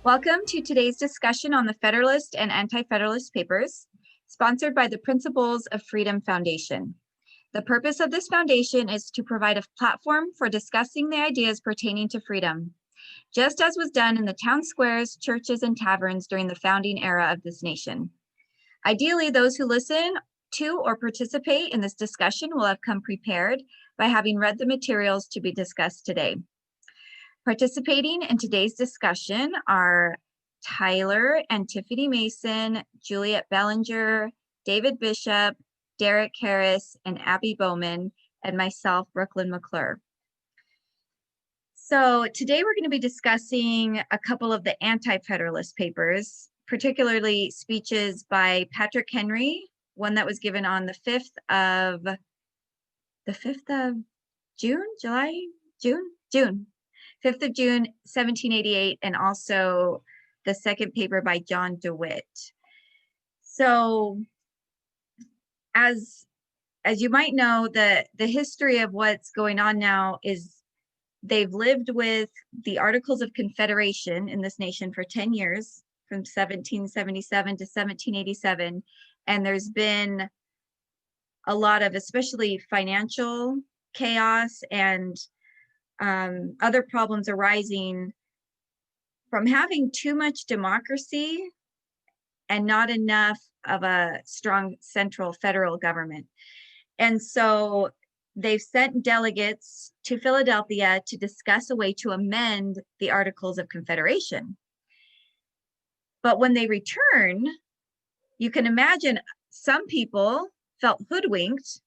Welcome to today's discussion on the Federalist and Anti-Federalist Papers, sponsored by the Principles of Freedom Foundation. The purpose of this foundation is to provide a platform for discussing the ideas pertaining to freedom, just as was done in the town squares, churches, and taverns during the founding era of this nation. Ideally, those who listen to or participate in this discussion will have come prepared by having read the materials to be discussed today. Participating in today's discussion are Tyler and Tiffany Mason, Juliet Bellinger, David Bishop, Derek Harris, and Abby Bowman, and myself, Brooklyn McClure. So today we're going to be discussing a couple of the Anti-Federalist papers, particularly speeches by Patrick Henry, one that was given on the 5th of June, 5th of June, 1788, and also the second paper by John DeWitt. So as you might know, the history of what's going on now is they've lived with the Articles of Confederation in this nation for 10 years, from 1777 to 1787, and there's been a lot of especially financial chaos and other problems arising from having too much democracy and not enough of a strong central federal government. And so they've sent delegates to Philadelphia to discuss a way to amend the Articles of Confederation. But when they return, you can imagine some people felt hoodwinked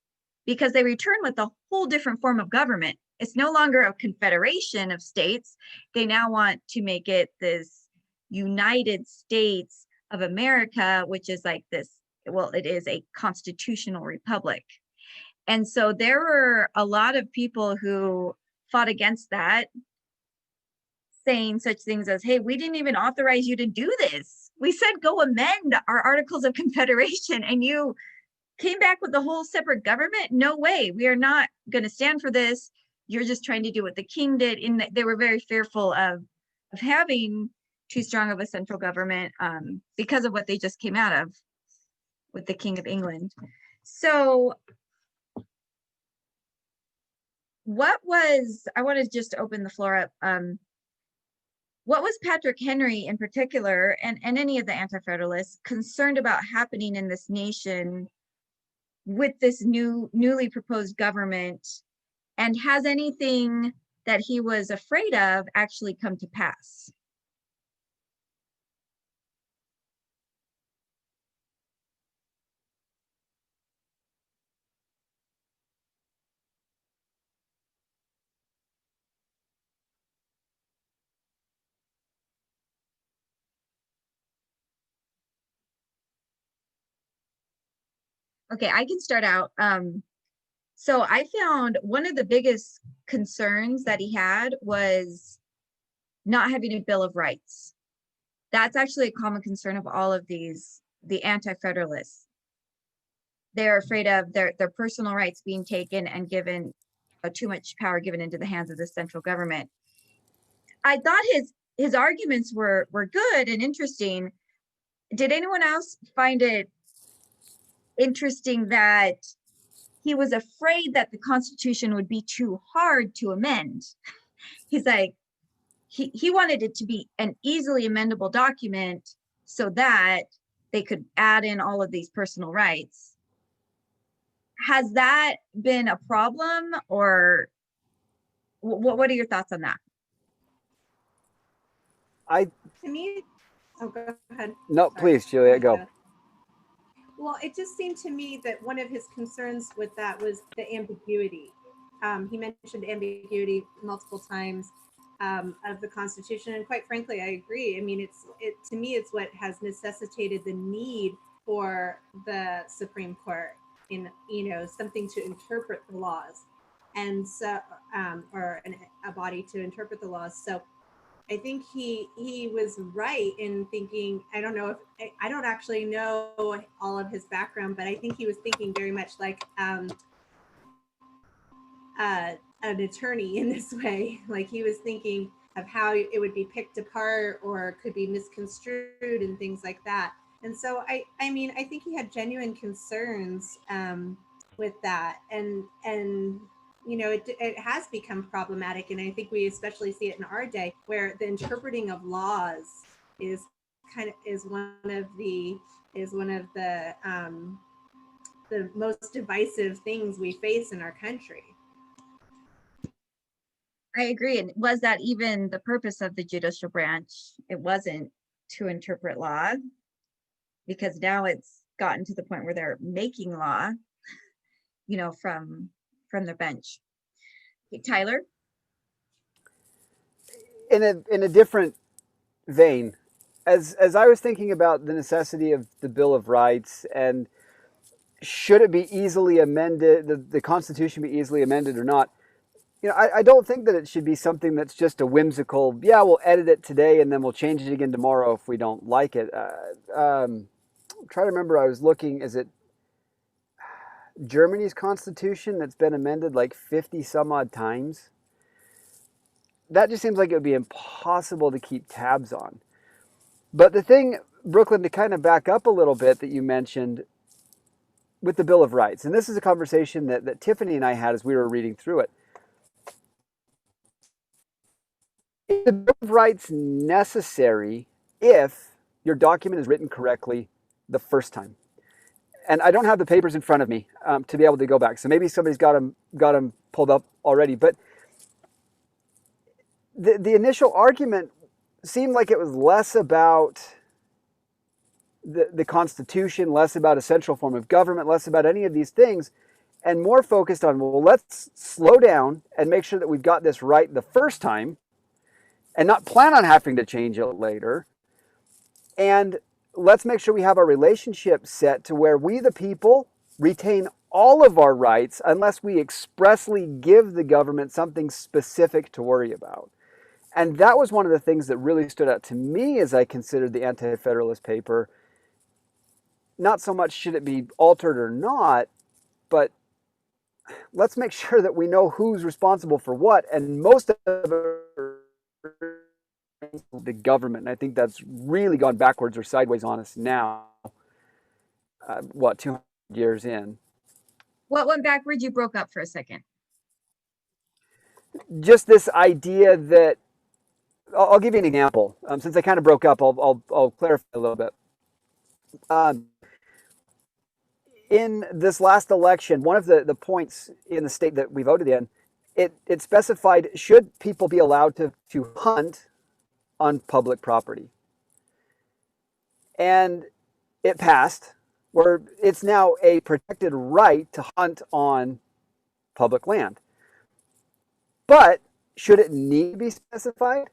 because they return with a whole different form of government. It's no longer a confederation of states. They now want to make it this United States of America, which is like this, well, it is a constitutional republic. And so there were a lot of people who fought against that, saying such things as, hey, we didn't even authorize you to do this. We said go amend our Articles of Confederation, and you came back with a whole separate government? No way, we are not going to stand for this. You're just trying to do what the king did. They were very fearful of having too strong of a central government because of what they just came out of with the King of England. So I want to just open the floor up. What was Patrick Henry in particular, and any of the Anti-Federalists, concerned about happening in this nation with this newly proposed government? And has anything that he was afraid of actually come to pass? Okay, I can start out. So I found one of the biggest concerns that he had was not having a Bill of Rights. That's actually a common concern of all of the Anti-Federalists. They're afraid of their personal rights being taken and given too much power given into the hands of the central government. I thought his arguments were good and interesting. Did anyone else find it interesting that he was afraid that the Constitution would be too hard to amend? He's like, he wanted it to be an easily amendable document so that they could add in all of these personal rights. Has that been a problem, or what are your thoughts on that? To me, oh, go ahead. No, sorry. Please, Juliet, go. Well, it just seemed to me that one of his concerns with that was the ambiguity. He mentioned ambiguity multiple times of the Constitution, and quite frankly, I agree. I mean, to me, it's what has necessitated the need for the Supreme Court in something to interpret the laws, and so or a body to interpret the laws. So I think he was right in thinking, I don't actually know all of his background, but I think he was thinking very much like an attorney in this way. Like he was thinking how it would be picked apart or could be misconstrued and things like that. And so I mean, I think he had genuine concerns with that, and you know, it has become problematic, and I think we especially see it in our day, where the interpreting of laws is is one of the most divisive things we face in our country. I agree. And was that even the purpose of the judicial branch? It wasn't to interpret law, because now it's gotten to the point where they're making law, you know, from the bench. Okay, Tyler? In a different vein, as I was thinking about the necessity of the Bill of Rights and should it be easily amended, the Constitution be easily amended or not, you know, I don't think that it should be something that's just a whimsical, yeah, we'll edit it today and then we'll change it again tomorrow if we don't like it. I'm trying to remember, I was looking, is it Germany's Constitution that's been amended like 50 some odd times? That just seems like it would be impossible to keep tabs on. But the thing, Brooklyn, to kind of back up a little bit that you mentioned with the Bill of Rights, and this is a conversation that Tiffany and I had as we were reading through it. Is the Bill of Rights necessary if your document is written correctly the first time? And I don't have the papers in front of me to be able to go back. So maybe somebody's got them pulled up already. But the initial argument seemed like it was less about the Constitution, less about a central form of government, less about any of these things, and more focused on, well, let's slow down and make sure that we've got this right the first time and not plan on having to change it later. And let's make sure we have our relationship set to where we, the people, retain all of our rights unless we expressly give the government something specific to worry about. And that was one of the things that really stood out to me as I considered the Anti-Federalist paper. Not so much should it be altered or not, but let's make sure that we know who's responsible for what. And most of the government, and I think that's really gone backwards or sideways on us now, 200 years in. What went backwards? You broke up for a second. Just this idea that, I'll give you an example. Since I kind of broke up, I'll clarify a little bit. In this last election, one of the points in the state that we voted in, it specified, should people be allowed to hunt on public property? And it passed, where it's now a protected right to hunt on public land. But should it need to be specified?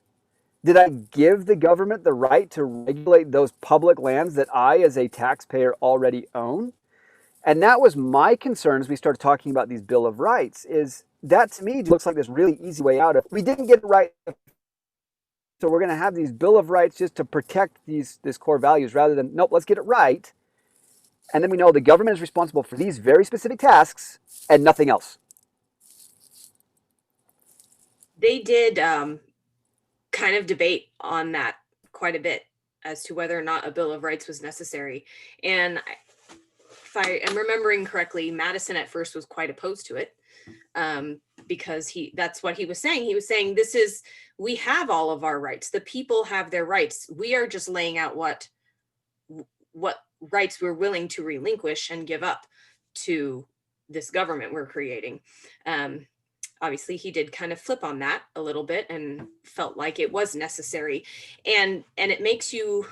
Did I give the government the right to regulate those public lands that I, as a taxpayer, already own? And that was my concern as we started talking about these Bill of Rights, is that to me looks like this really easy way out of, we didn't get it right, so we're going to have these Bill of Rights just to protect these core values, rather than, nope, let's get it right. And then we know the government is responsible for these very specific tasks and nothing else. They did kind of debate on that quite a bit as to whether or not a Bill of Rights was necessary. And if I am remembering correctly, Madison at first was quite opposed to it, because that's what he was saying. He was saying, we have all of our rights. The people have their rights. We are just laying out what rights we're willing to relinquish and give up to this government we're creating. Obviously, he did kind of flip on that a little bit and felt like it was necessary. And it makes you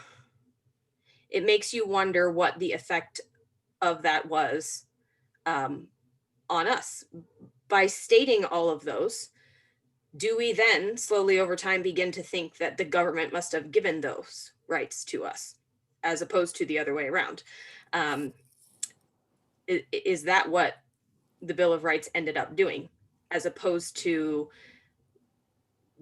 wonder what the effect of that was on us. By stating all of those, do we then slowly over time begin to think that the government must have given those rights to us, as opposed to the other way around? Is that what the Bill of Rights ended up doing, as opposed to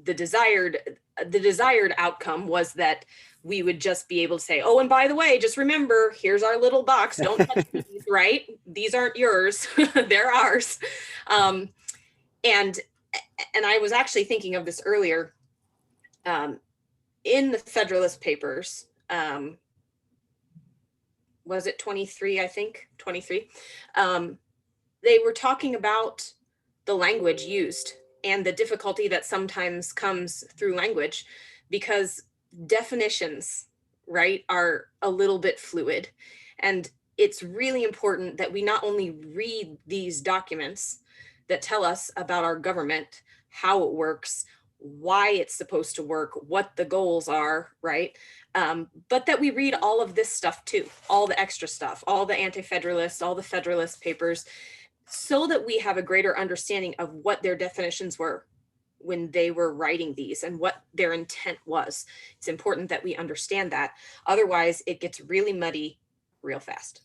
the desired outcome was that we would just be able to say, oh, and by the way, just remember, here's our little box. Don't touch these, right? These aren't yours. They're ours. And I was actually thinking of this earlier. in the Federalist Papers, was it 23? I think 23. They were talking about the language used and the difficulty that sometimes comes through language, because definitions, right, are a little bit fluid. And it's really important that we not only read these documents that tell us about our government, how it works, why it's supposed to work, what the goals are, right? But that we read all of this stuff too, all the extra stuff, all the Anti-Federalist, all the Federalist Papers, so that we have a greater understanding of what their definitions were when they were writing these and what their intent was. It's important that we understand that. Otherwise, it gets really muddy real fast.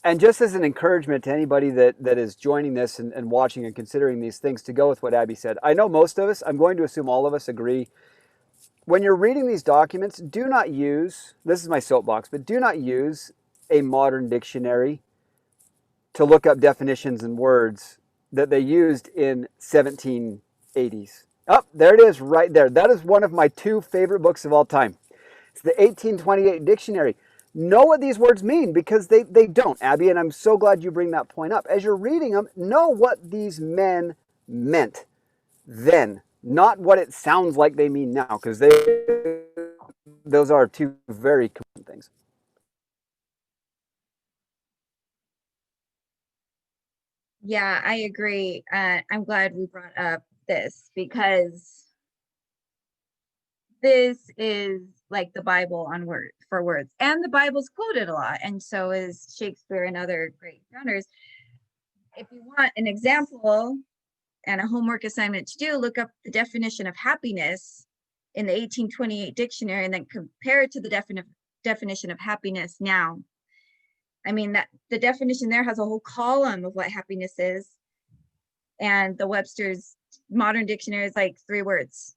And just as an encouragement to anybody that is joining this and watching and considering these things, to go with what Abby said, I know most of us, I'm going to assume all of us agree, when you're reading these documents, do not use, this is my soapbox, but do not use a modern dictionary to look up definitions and words that they used in 1780s. Oh, there it is right there. That is one of my 2 favorite books of all time. It's the 1828 dictionary. Know what these words mean, because they don't, Abby, and I'm so glad you bring that point up. As you're reading them, know what these men meant then, not what it sounds like they mean now, because those are 2 very common things. Yeah, I agree. I'm glad we brought up this, because this is like the Bible on for words, and the Bible's quoted a lot, and so is Shakespeare and other great founders. If you want an example and a homework assignment to do, look up the definition of happiness in the 1828 dictionary and then compare it to the definition of happiness now. I mean, that the definition there has a whole column of what happiness is, and the Webster's modern dictionary is like 3 words.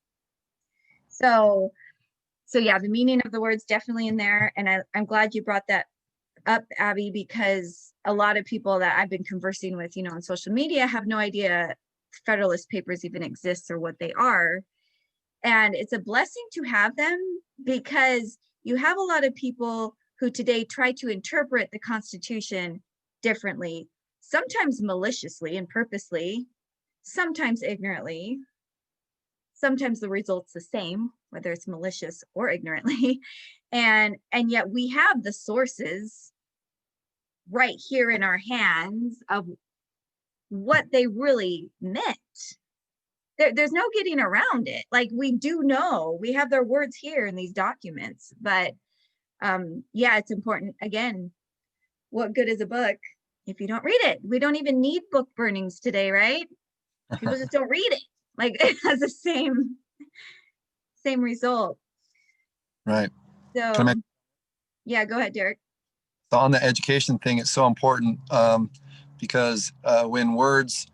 So yeah, the meaning of the words definitely in there, and I'm glad you brought that up, Abby, because a lot of people that I've been conversing with, on social media have no idea Federalist Papers even exist or what they are. And it's a blessing to have them, because you have a lot of people who today try to interpret the Constitution differently, sometimes maliciously and purposely, sometimes ignorantly. Sometimes the result's the same, whether it's malicious or ignorantly. And yet we have the sources right here in our hands of what they really meant. There's no getting around it. Like, we do know, we have their words here in these documents, but yeah, it's important. Again, what good is a book if you don't read it? We don't even need book burnings today, right? People just don't read it. Like, it has the same result. Right. So yeah, go ahead, Derek. So on the education thing, it's so important, because when words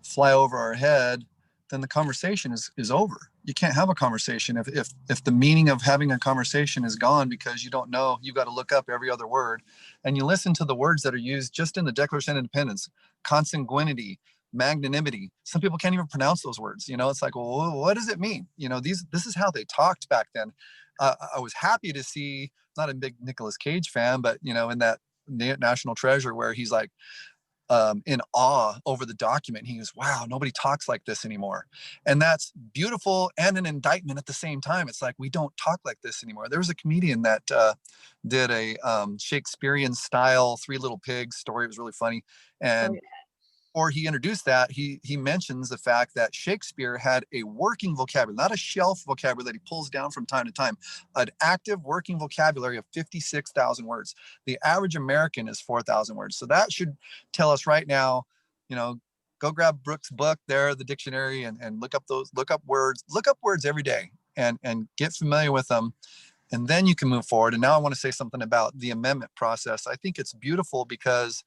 fly over our head, then the conversation is over. You can't have a conversation if the meaning of having a conversation is gone because you don't know. You've got to look up every other word, and you listen to the words that are used just in the Declaration of Independence: consanguinity, magnanimity. Some people can't even pronounce those words. It's like, well, what does it mean? This is how they talked back then. I was happy to see, not a big Nicolas Cage fan, but in that National Treasure where he's like in awe over the document. He goes, wow, nobody talks like this anymore. And that's beautiful and an indictment at the same time. It's like, we don't talk like this anymore. There was a comedian that did a Shakespearean style Three Little Pigs story. It was really funny. And or he introduced that, he mentions the fact that Shakespeare had a working vocabulary, not a shelf vocabulary that he pulls down from time to time, an active working vocabulary of 56,000 words. The average American is 4,000 words. So that should tell us right now, go grab Brooks' book there, the dictionary, and look up words every day and get familiar with them. And then you can move forward. And now I want to say something about the amendment process. I think it's beautiful because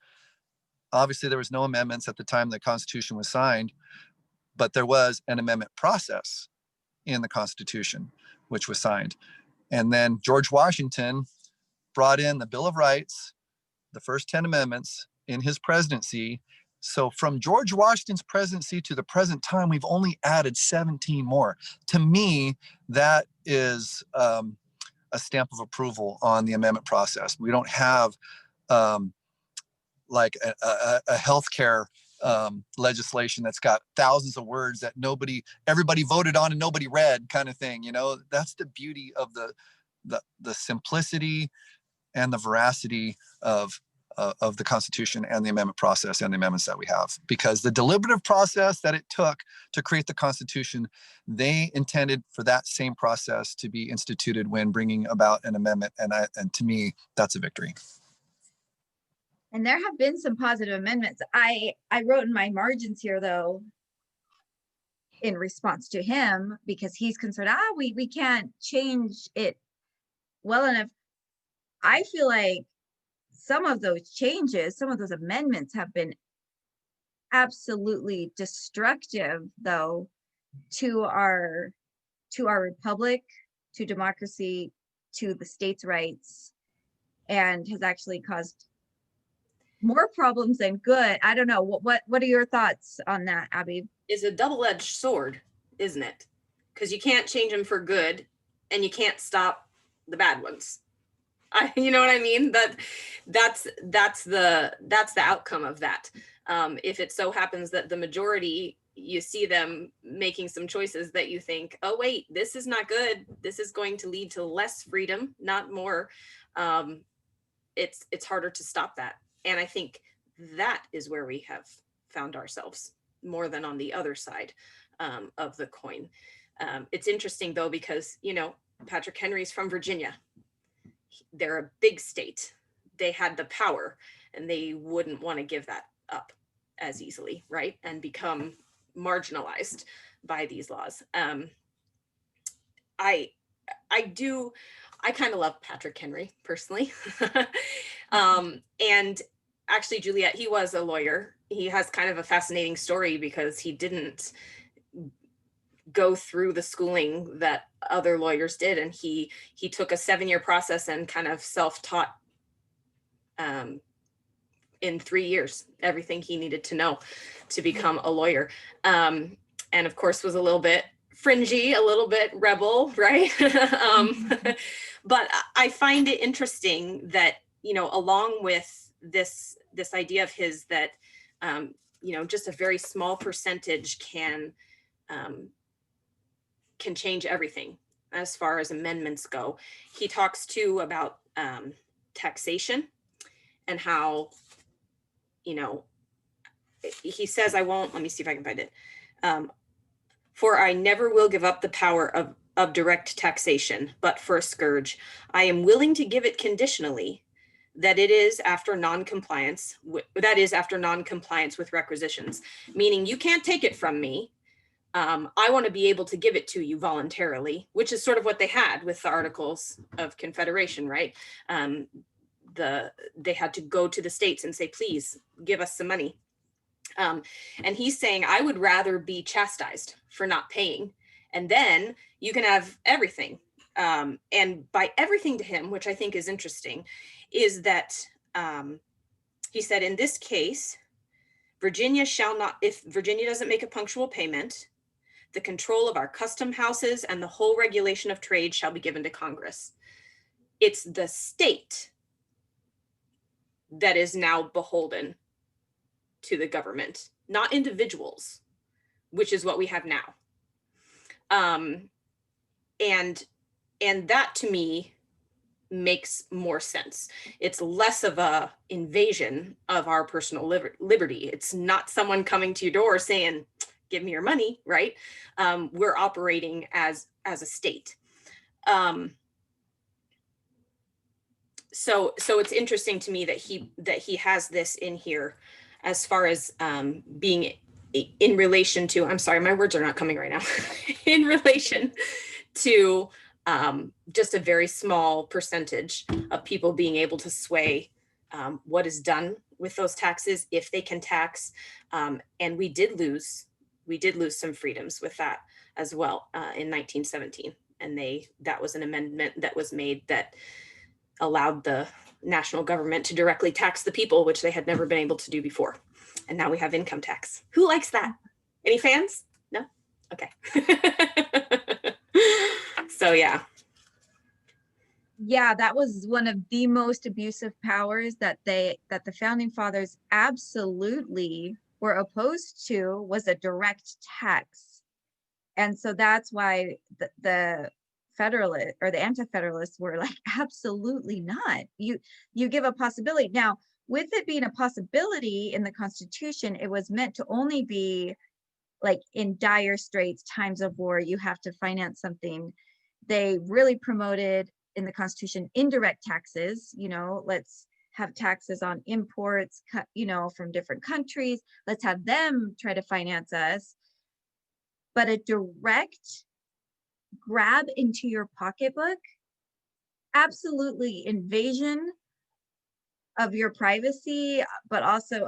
obviously there was no amendments at the time the Constitution was signed, but there was an amendment process in the Constitution, which was signed. And then George Washington brought in the Bill of Rights, the first 10 amendments in his presidency, So from George Washington's presidency to the present time, we've only added 17 more. To me, that is a stamp of approval on the amendment process. We don't have like a healthcare legislation that's got thousands of words that everybody voted on and nobody read, kind of thing. You know, that's the beauty of the simplicity and the veracity of the Constitution and the amendment process and the amendments that we have, because the deliberative process that it took to create the Constitution, they intended for that same process to be instituted when bringing about an amendment. And to me, that's a victory. And there have been some positive amendments. I wrote in my margins here, though, in response to him, because he's concerned, we can't change it well enough. I feel like some of those changes, some of those amendments have been absolutely destructive, though, to our republic, to democracy, to the states' rights, and has actually caused more problems than good. I don't know. What are your thoughts on that, Abby? Is a double-edged sword, isn't it? Because you can't change them for good, and you can't stop the bad ones. You know what I mean? That's the outcome of that. If it so happens that the majority, you see them making some choices that you think, oh wait, this is not good. This is going to lead to less freedom, not more. It's harder to stop that. And I think that is where we have found ourselves more than on the other side of the coin. It's interesting though, because, you know, Patrick Henry's from Virginia. They're a big state. They had the power and they wouldn't want to give that up as easily, right? And become marginalized by these laws. I kind of love Patrick Henry personally. And actually, Juliet, he was a lawyer. He has kind of a fascinating story because he didn't go through the schooling that other lawyers did, and he took a 7-year process and kind of self-taught in 3 years everything he needed to know to become a lawyer, and of course was a little bit fringy, a little bit rebel, right? But I find it interesting that, you know, along with this idea of his that you know, just a very small percentage can change everything as far as amendments go. He talks too about taxation and how, you know, he says, let me see if I can find it. For I never will give up the power of direct taxation, but for a scourge. I am willing to give it conditionally, that is after non-compliance with requisitions, meaning you can't take it from me. I want to be able to give it to you voluntarily, which is sort of what they had with the Articles of Confederation, right? They had to go to the states and say, please give us some money. And he's saying, I would rather be chastised for not paying, and then you can have everything. And by everything to him, which I think is interesting, is that he said, in this case, Virginia shall not, if Virginia doesn't make a punctual payment, the control of our custom houses and the whole regulation of trade shall be given to Congress. It's the state that is now beholden to the government, not individuals, which is what we have now. And that to me makes more sense. It's less of a invasion of our personal liberty. It's not someone coming to your door saying, give me your money, right? We're operating as a state. So it's interesting to me that he has this in here as far as being in relation to, I'm sorry, my words are not coming right now, in relation to just a very small percentage of people being able to sway what is done with those taxes, if they can tax. And we did lose some freedoms with that as well in 1917. And that was an amendment that was made that allowed the national government to directly tax the people, which they had never been able to do before. And now we have income tax. Who likes that? Any fans? No? Okay. So yeah. Yeah, that was one of the most abusive powers that the founding fathers absolutely were opposed to, was a direct tax. And so that's why the Federalist or the Anti-Federalists were like, absolutely not. You give a possibility. Now, with it being a possibility in the Constitution, it was meant to only be like in dire straits, times of war, you have to finance something. They really promoted in the Constitution indirect taxes, let's have taxes on imports, from different countries. Let's have them try to finance us. But a direct grab into your pocketbook, absolutely invasion of your privacy, but also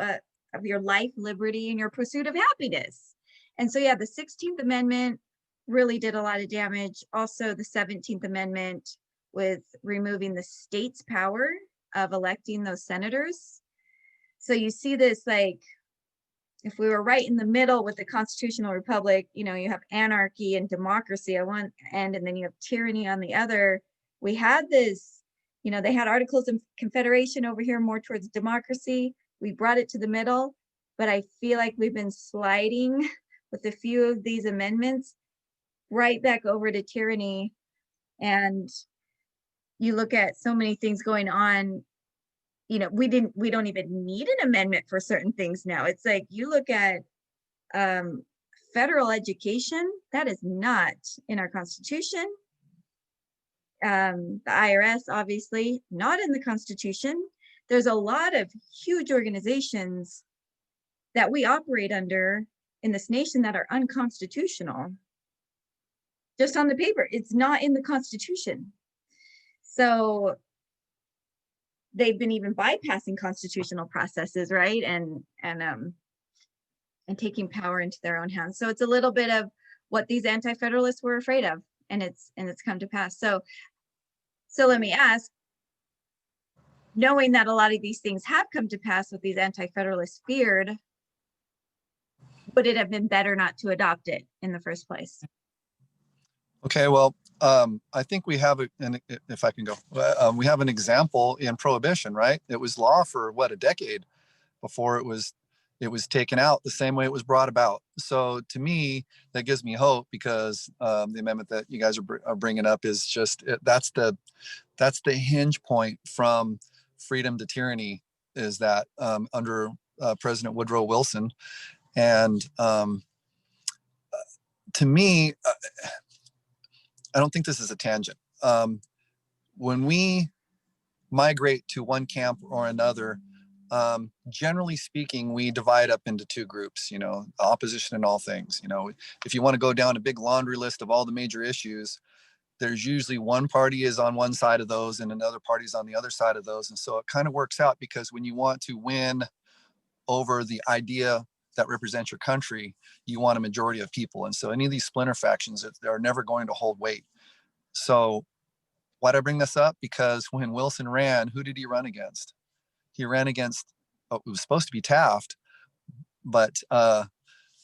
of your life, liberty, and your pursuit of happiness. And so, yeah, the 16th Amendment really did a lot of damage. Also, the 17th Amendment with removing the state's power of electing those senators. So you see this, like, if we were right in the middle with the constitutional republic, you have anarchy and democracy on one end, and then you have tyranny on the other. We had this, they had Articles of Confederation over here more towards democracy. We brought it to the middle, but I feel like we've been sliding with a few of these amendments right back over to tyranny. And you look at so many things going on, we don't even need an amendment for certain things now. It's like, you look at federal education, that is not in our Constitution. The IRS, obviously, not in the Constitution. There's a lot of huge organizations that we operate under in this nation that are unconstitutional. Just on the paper, it's not in the Constitution. So they've been even bypassing constitutional processes, right? And taking power into their own hands. So it's a little bit of what these Anti-Federalists were afraid of, and it's come to pass. So let me ask, knowing that a lot of these things have come to pass, what these Anti-Federalists feared, would it have been better not to adopt it in the first place? Okay, well, I think we have, if I can go, we have an example in Prohibition, right? It was law for a decade before it was taken out the same way it was brought about. So to me, that gives me hope, because the amendment that you guys are bringing up is just, that's the hinge point from freedom to tyranny, is that under President Woodrow Wilson. And to me, I don't think this is a tangent. When we migrate to one camp or another, generally speaking, we divide up into two groups, opposition in all things. If you want to go down a big laundry list of all the major issues, there's usually one party is on one side of those and another party is on the other side of those. And so it kind of works out, because when you want to win over the idea that represents your country, you want a majority of people. And so any of these splinter factions, they're never going to hold weight. So why'd I bring this up? Because when Wilson ran, who did he run against? He ran against, it was supposed to be Taft, but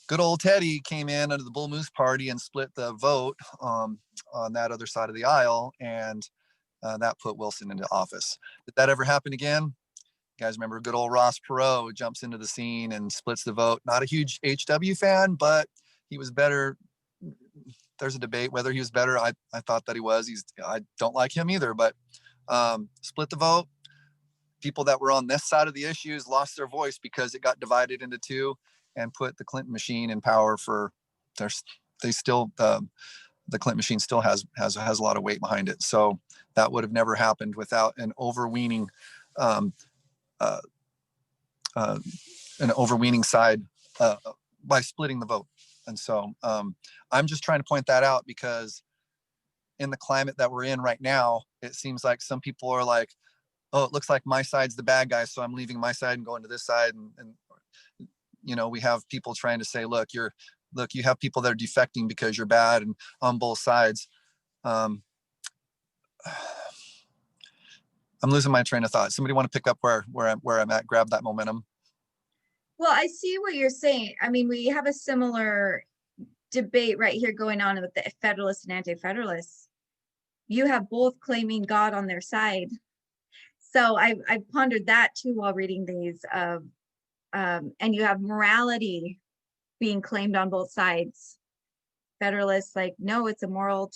good old Teddy came in under the Bull Moose Party and split the vote on that other side of the aisle, and that put Wilson into office. Did that ever happen again? You guys remember good old Ross Perot jumps into the scene and splits the vote. Not a huge HW fan, but he was better. There's a debate whether he was better. I thought that he was. I don't like him either, but split the vote. People that were on this side of the issues lost their voice because it got divided into two, and put the Clinton machine in power for the Clinton machine still has a lot of weight behind it. So that would have never happened without an overweening side by splitting the vote. And so I'm just trying to point that out, because in the climate that we're in right now, it seems like some people are like, oh, it looks like my side's the bad guy, so I'm leaving my side and going to this side. And we have people trying to say, look, you have people that are defecting because you're bad, and on both sides. I'm losing my train of thought. Somebody want to pick up where I'm at, grab that momentum? Well, I see what you're saying. I mean, we have a similar debate right here going on with the Federalists and Anti-Federalists. You have both claiming God on their side. So I've pondered that too while reading these. And you have morality being claimed on both sides. Federalists like, no, it's a moral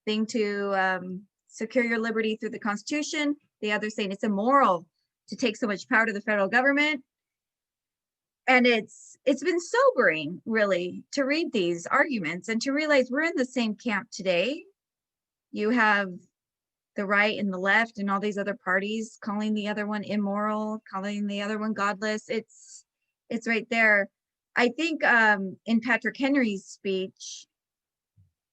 thing to secure your liberty through the Constitution. The other saying it's immoral to take so much power to the federal government. And it's been sobering, really, to read these arguments and to realize we're in the same camp today. You have the right and the left and all these other parties calling the other one immoral, calling the other one godless. It's right there. I think in Patrick Henry's speech,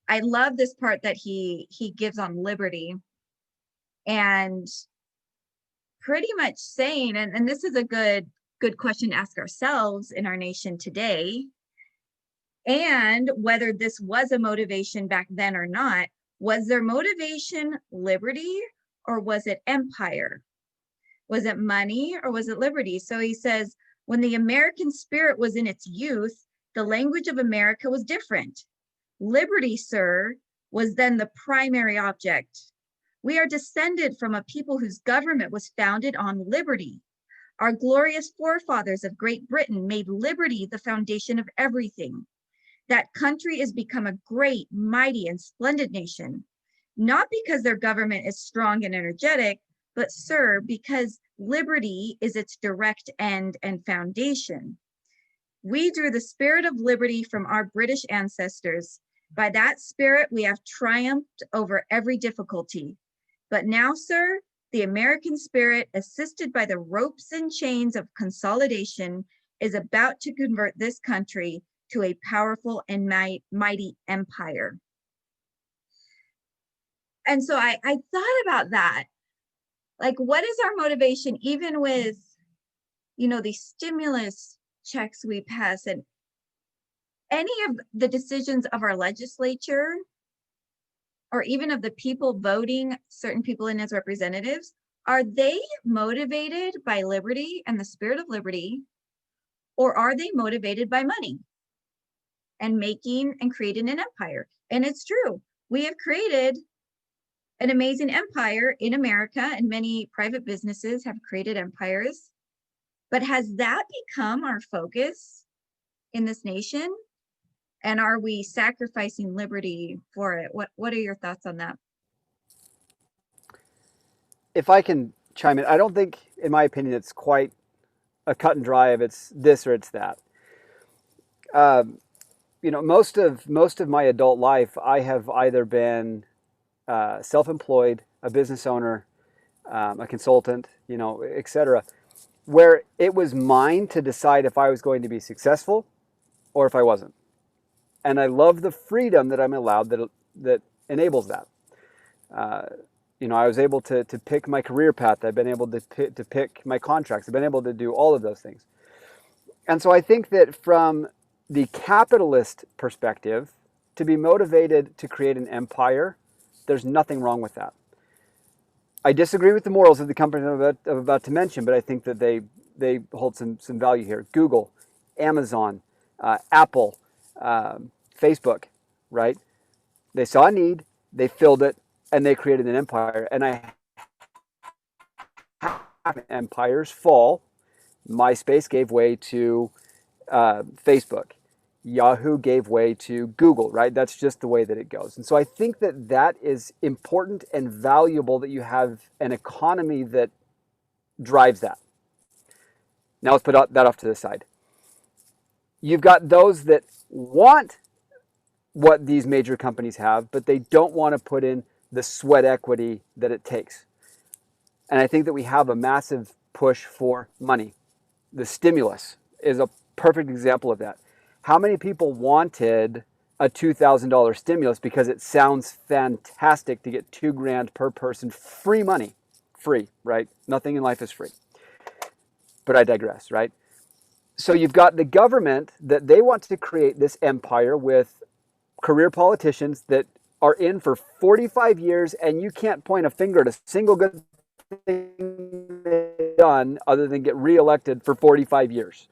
I love this part that he gives on liberty, and pretty much saying, and this is a good question to ask ourselves in our nation today, and whether this was a motivation back then or not. Was their motivation liberty, or was it empire? Was it money, or was it liberty? So he says, when the American spirit was in its youth, the language of America was different. Liberty, sir, was then the primary object. We are descended from a people whose government was founded on liberty. Our glorious forefathers of Great Britain made liberty the foundation of everything. That country is become a great, mighty, and splendid nation, not because their government is strong and energetic, but, sir, because liberty is its direct end and foundation. We drew the spirit of liberty from our British ancestors. By that spirit, we have triumphed over every difficulty. But now, sir, the American spirit, assisted by the ropes and chains of consolidation, is about to convert this country to a powerful and mighty empire. And so I thought about that. Like, what is our motivation, even with, these stimulus checks we pass and any of the decisions of our legislature, or even of the people voting certain people in as representatives? Are they motivated by liberty and the spirit of liberty, or are they motivated by money and making and creating an empire? And it's true. We have created an amazing empire in America, and many private businesses have created empires. But has that become our focus in this nation? And are we sacrificing liberty for it? What are your thoughts on that? If I can chime in, I don't think, in my opinion, it's quite a cut and dry of it's this or it's that. Most of my adult life, I have either been self-employed, a business owner, a consultant, etc., where it was mine to decide if I was going to be successful or if I wasn't. And I love the freedom that I'm allowed that enables that. I was able to pick my career path. I've been able to pick my contracts. I've been able to do all of those things. And so I think that from the capitalist perspective, to be motivated to create an empire, there's nothing wrong with that. I disagree with the morals of the company I'm about to mention, but I think that they hold some value here. Google, Amazon, Apple, Facebook, right? They saw a need, they filled it, and they created an empire. And I have empires fall. MySpace gave way to Facebook. Yahoo gave way to Google, right? That's just the way that it goes. And so I think that is important and valuable, that you have an economy that drives that. Now let's put that off to the side. You've got those that want what these major companies have, but they don't want to put in the sweat equity that it takes. And I think that we have a massive push for money. The stimulus is a perfect example of that. How many people wanted a $2,000 stimulus because it sounds fantastic to get $2,000 per person, free money, free, right? Nothing in life is free. But I digress, right? So you've got the government that they want to create this empire with career politicians that are in for 45 years, and you can't point a finger at a single good thing they've done other than get reelected for 45 years.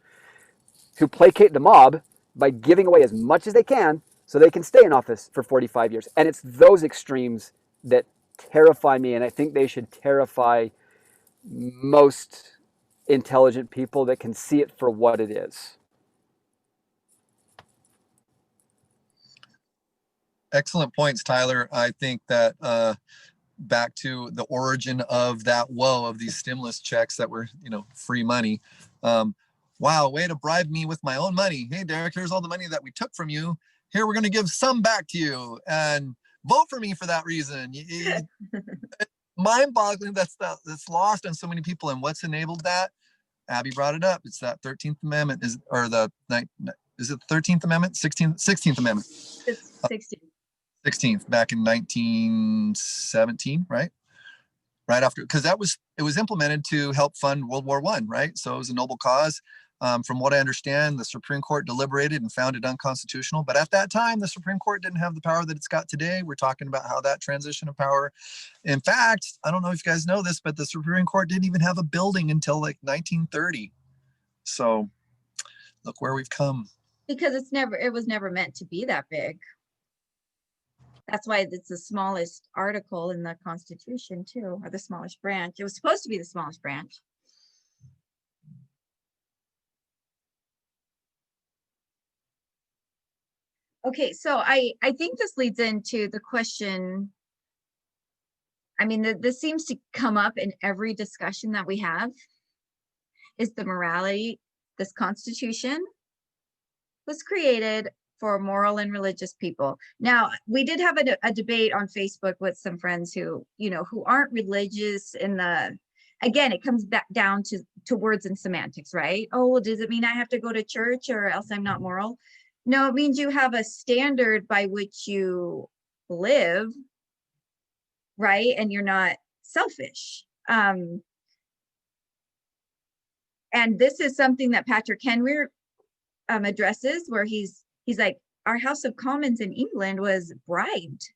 who placate the mob by giving away as much as they can so they can stay in office for 45 years. And it's those extremes that terrify me, and I think they should terrify most intelligent people that can see it for what it is. Excellent points, Tyler. I think that back to the origin of that woe of these stimulus checks that were, free money. Wow, way to bribe me with my own money. Hey, Derek, here's all the money that we took from you. Here, we're going to give some back to you and vote for me for that reason. Mind-boggling. That's lost on so many people. And what's enabled that? Abby brought it up. It's that 13th Amendment is it the 13th Amendment? 16th Amendment. It's 16. 16th, back in 1917, right? Right after, because it was implemented to help fund World War I, right? So it was a noble cause. From what I understand, the Supreme Court deliberated and found it unconstitutional. But at that time, the Supreme Court didn't have the power that it's got today. We're talking about how that transition of power. In fact, I don't know if you guys know this, but the Supreme Court didn't even have a building until like 1930. So look where we've come. Because it was never meant to be that big. That's why it's the smallest article in the Constitution too, or the smallest branch. It was supposed to be the smallest branch. Okay, so I think this leads into the question. I mean, this seems to come up in every discussion that we have, is the morality. This Constitution was created for moral and religious people. Now, we did have a debate on Facebook with some friends who aren't religious again, it comes back down to words and semantics, right? Oh, well, does it mean I have to go to church or else I'm not moral? No, it means you have a standard by which you live, right? And you're not selfish. And this is something that Patrick Henry addresses, where he's like, our House of Commons in England was bribed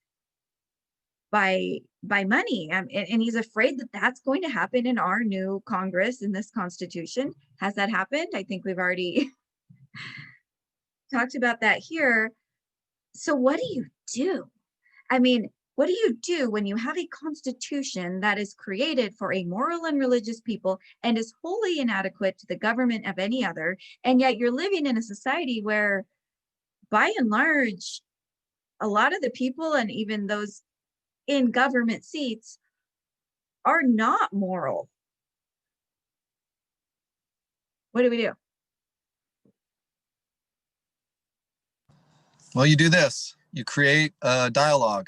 by money, and he's afraid that that's going to happen in our new Congress, in this Constitution. Has that happened? I think we've already talked about that here. So what do you do? I mean, what do you do when you have a Constitution that is created for a moral and religious people and is wholly inadequate to the government of any other, and yet you're living in a society where, by and large, a lot of the people and even those in government seats are not moral? What do we do? Well, you do this. You create a dialogue,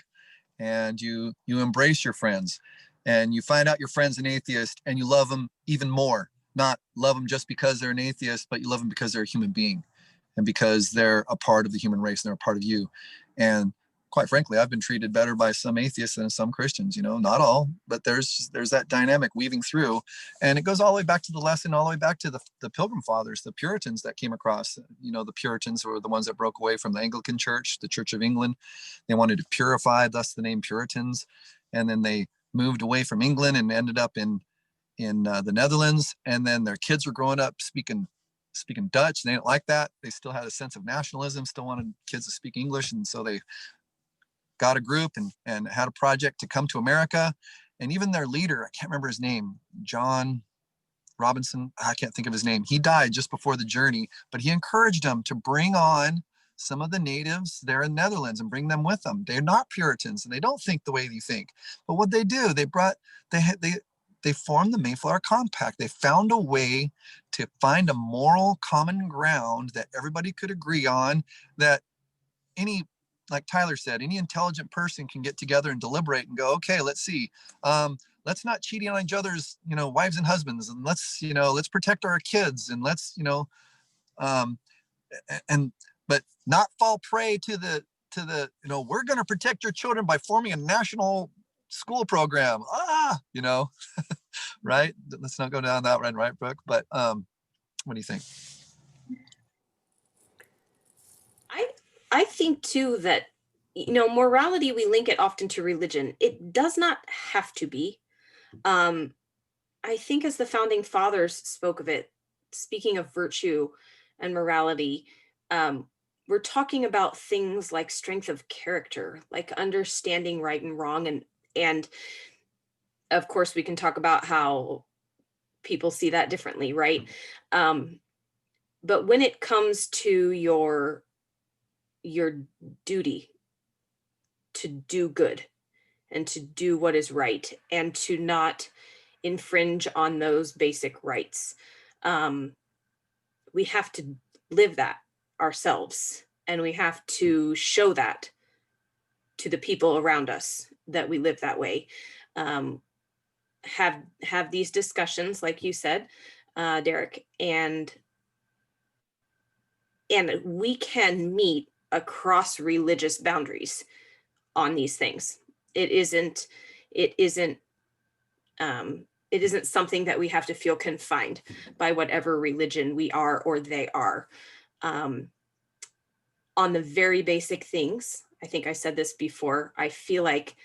and you embrace your friends, and you find out your friend's an atheist, and you love them even more. Not love them just because they're an atheist, but you love them because they're a human being, and because they're a part of the human race, and they're a part of you. And quite frankly, I've been treated better by some atheists than some Christians, not all, but there's that dynamic weaving through. And it goes all the way back to the lesson, all the way back to the Pilgrim Fathers, the Puritans that came across. The Puritans were the ones that broke away from the Anglican Church, the Church of England. They wanted to purify, thus the name Puritans. And then they moved away from England and ended up in the Netherlands. And then their kids were growing up speaking Dutch. They didn't like that. They still had a sense of nationalism, still wanted kids to speak English. And so they got a group and had a project to come to America. And even their leader, I can't remember his name, John Robinson, I can't think of his name. He died just before the journey, but he encouraged them to bring on some of the natives there in the Netherlands and bring them with them. They're not Puritans and they don't think the way you think. But what they do, they formed the Mayflower Compact. They found a way to find a moral common ground that everybody could agree on, that like Tyler said, any intelligent person can get together and deliberate and go, okay, let's see. Let's not cheat on each other's, wives and husbands, and let's protect our kids, and let's, but not fall prey to the, we're going to protect your children by forming a national school program. Right? Let's not go down that road, right, Brooke? But what do you think? I think too that, morality, we link it often to religion. It does not have to be. I think as the founding fathers spoke of it, speaking of virtue, and morality, we're talking about things like strength of character, like understanding right and wrong. And of course, we can talk about how people see that differently, right? But when it comes to your duty to do good and to do what is right and to not infringe on those basic rights, we have to live that ourselves, and we have to show that to the people around us that we live that way. Have these discussions, like you said, Derek, and we can meet across religious boundaries on these things. It isn't something that we have to feel confined by whatever religion we are or they are. On the very basic things, I think I said this before, I feel like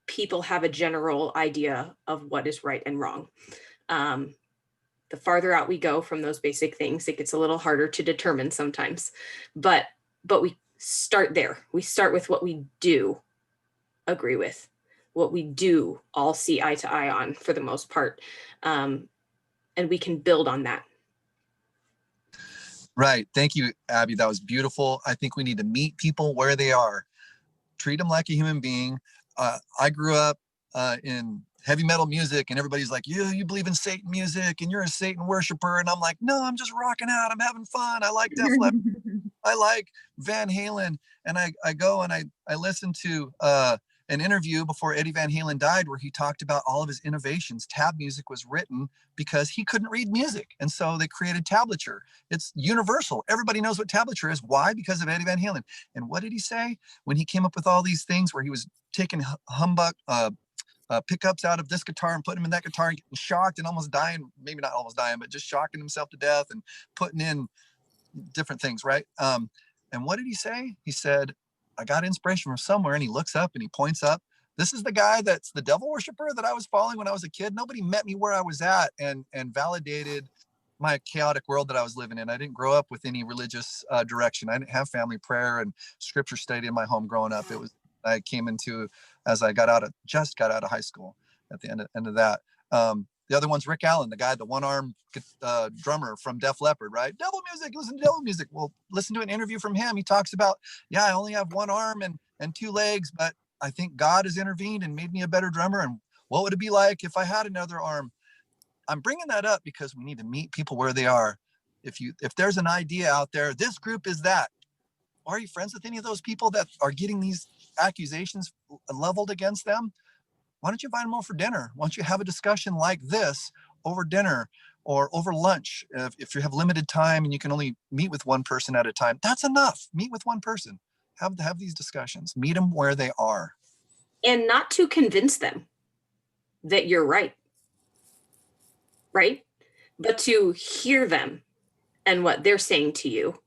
people have a general idea of what is right and wrong. The farther out we go from those basic things, it gets a little harder to determine sometimes. But we start there. We start with what we do agree with, what we do all see eye to eye on for the most part. And we can build on that. Right. Thank you, Abby. That was beautiful. I think we need to meet people where they are, treat them like a human being. I grew up in heavy metal music, and everybody's like, you believe in Satan music and you're a Satan worshiper. And I'm like, no, I'm just rocking out. I'm having fun. I like Def Leppard. I like Van Halen. And I go and I listen to an interview before Eddie Van Halen died, where he talked about all of his innovations. Tab music was written because he couldn't read music. And so they created tablature. It's universal. Everybody knows what tablature is. Why? Because of Eddie Van Halen. And what did he say when he came up with all these things, where he was taking humbug pickups out of this guitar and putting them in that guitar and getting shocked and almost dying, maybe not almost dying, but just shocking himself to death and putting in different things, right? And what did he say? He said, I got inspiration from somewhere. And he looks up and he points up. This is the guy that's the devil worshiper that I was following when I was a kid. Nobody met me where I was at and validated my chaotic world that I was living in. I didn't grow up with any religious direction. I didn't have family prayer and scripture study in my home growing up. It was, I came into as I just got out of high school at the end of that. The other one's Rick Allen, the guy, the one-armed drummer from Def Leppard, right? Devil music, listen to devil music. Well, listen to an interview from him. He talks about, I only have one arm and two legs, but I think God has intervened and made me a better drummer. And what would it be like if I had another arm? I'm bringing that up because we need to meet people where they are. If there's an idea out there, this group is that. Are you friends with any of those people that are getting these accusations leveled against them? Why don't you invite them over for dinner? Why don't you have a discussion like this over dinner or over lunch? If you have limited time and you can only meet with one person at a time, that's enough. Meet with one person. Have these discussions. Meet them where they are. And not to convince them that you're right? But to hear them and what they're saying to you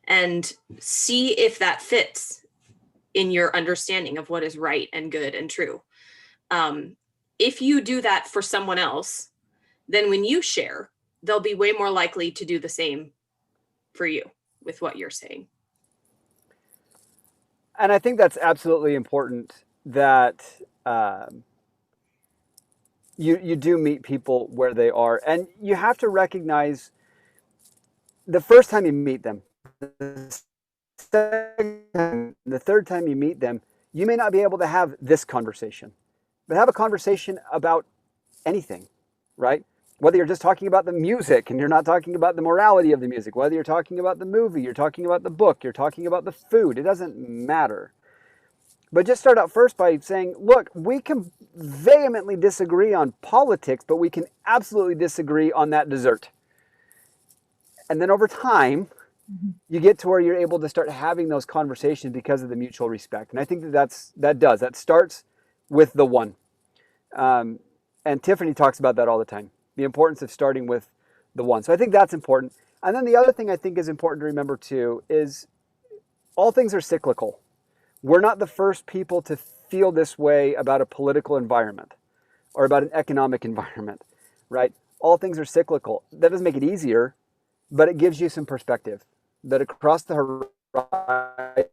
and see if that fits in your understanding of what is right and good and true. If you do that for someone else, then when you share, they'll be way more likely to do the same for you with what you're saying. And I think that's absolutely important that you do meet people where they are. And you have to recognize the first time you meet them, the second time, the third time you meet them, you may not be able to have this conversation, but have a conversation about anything, right? Whether you're just talking about the music and you're not talking about the morality of the music, whether you're talking about the movie, you're talking about the book, you're talking about the food, it doesn't matter. But just start out first by saying, look, we can vehemently disagree on politics, but we can absolutely disagree on that dessert. And then over time, you get to where you're able to start having those conversations because of the mutual respect. And I think that starts with the one. And Tiffany talks about that all the time, the importance of starting with the one. So I think that's important. And then the other thing I think is important to remember too is all things are cyclical. We're not the first people to feel this way about a political environment or about an economic environment, right? All things are cyclical. That doesn't make it easier. but it gives you some perspective that across the horizon,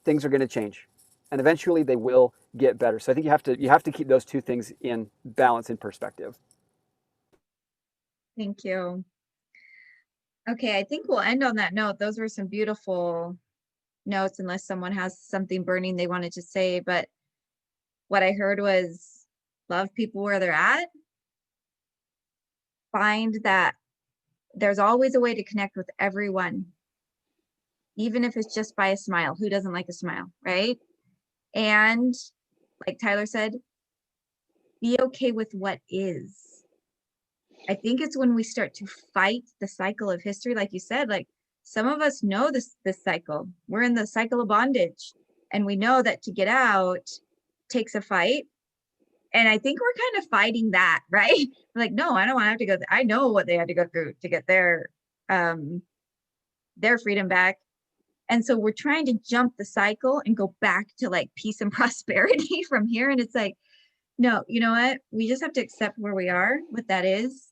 things are going to change, and eventually they will get better. So I think you have to keep those two things in balance, in perspective. Thank you. Okay, I think we'll end on that note. Those were some beautiful notes, unless someone has something burning they wanted to say. But what I heard was love people where they're at. Find that there's always a way to connect with everyone, even if it's just by a smile. Who doesn't like a smile, right? And like Tyler said, be okay with what is. I think it's when we start to fight the cycle of history, like you said, like some of us know this cycle. We're in the cycle of bondage, and we know that to get out takes a fight. And I think we're kind of fighting that, right? Like, no, I don't want to have to go. I know what they had to go through to get their freedom back. And so we're trying to jump the cycle and go back to like peace and prosperity from here. And it's like, no, you know what? We just have to accept where we are, what that is,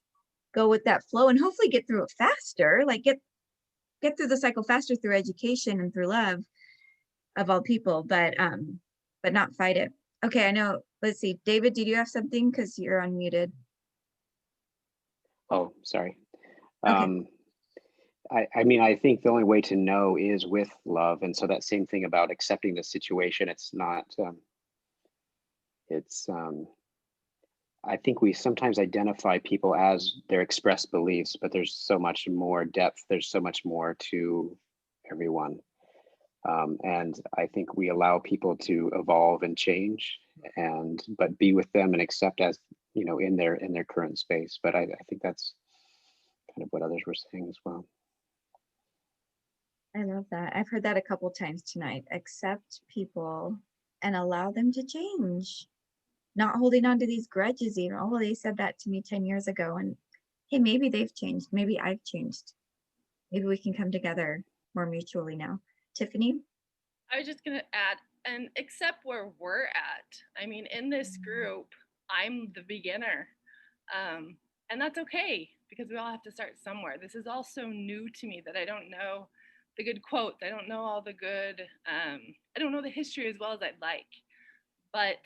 go with that flow, and hopefully get through it faster, like get through the cycle faster through education and through love of all people, but not fight it. Okay, I know. Let's see. David, did you have something? Because you're unmuted. Oh, sorry. Okay. I mean, I think the only way to know is with love. And so that same thing about accepting the situation, it's not, I think we sometimes identify people as their expressed beliefs, but there's so much more depth. There's so much more to everyone. And I think we allow people to evolve and change, but be with them and accept as, you know, in their current space. But I think that's kind of what others were saying as well. I love that. I've heard that a couple times tonight. Accept people and allow them to change. Not holding on to these grudges, even. Oh, they said that to me 10 years ago. And hey, maybe they've changed. Maybe I've changed. Maybe we can come together more mutually now. Tiffany? I was just going to add, and accept where we're at. I mean, in this group, I'm the beginner. And that's okay, because we all have to start somewhere. This is all so new to me that I don't know the good quotes. I don't know all the good, I don't know the history as well as I'd like. But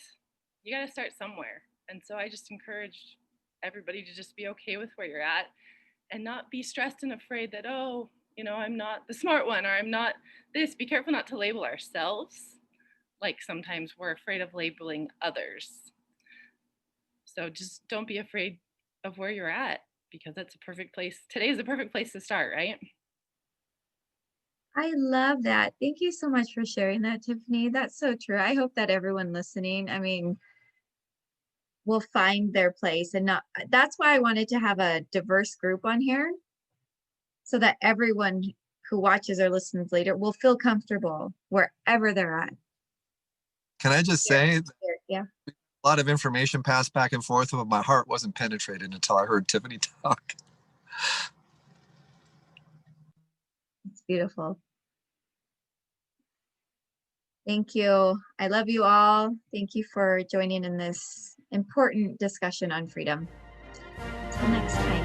you got to start somewhere. And so I just encourage everybody to just be okay with where you're at and not be stressed and afraid that, oh, you know, I'm not the smart one, or I'm not this. Be careful not to label ourselves. Like sometimes we're afraid of labeling others. So just don't be afraid of where you're at, because that's a perfect place. Today is a perfect place to start, right? I love that. Thank you so much for sharing that, Tiffany. That's so true. I hope that everyone listening, I mean, will find their place, and not, that's why I wanted to have a diverse group on here, so that everyone who watches or listens later will feel comfortable wherever they're at. Can I just say, Yeah. a lot of information passed back and forth, but my heart wasn't penetrated until I heard Tiffany talk. It's beautiful. Thank you. I love you all. Thank you for joining in this important discussion on freedom. Until next time.